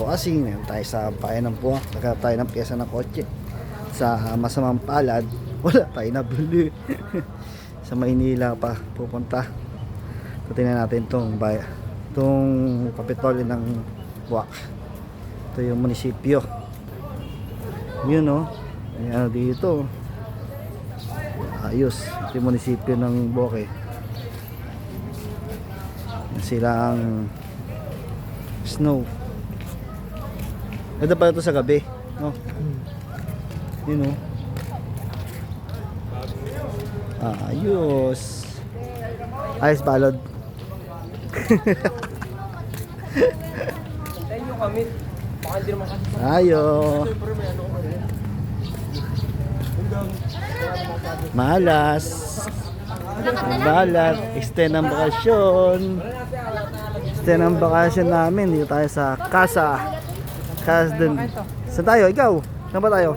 po kasi ngayon tayo sa bayan ng Buwak. Naghanap tayo ng pyesa ng kotse. Sa masamang palad, wala tayo nabili. Sa Maynila pa pupunta. So, tingnan natin itong kapitolyo ng Buwak. Ito yung munisipyo. Yun o. Ayan dito. Ayos. Ito yung munisipyo ng Buwak eh. Sila ang snow. Ito pala ito sa gabi, no? Yun o. Ayos. Ayos balod. Tayo nyo kami. Baka hindi naman kasi. Ayo. Malas. Balat. Extend ang bakasyon. Extend ang bakasyon namin. Dito tayo sa Casa. Casa din. Saan tayo? Ikaw? Saan ba tayo?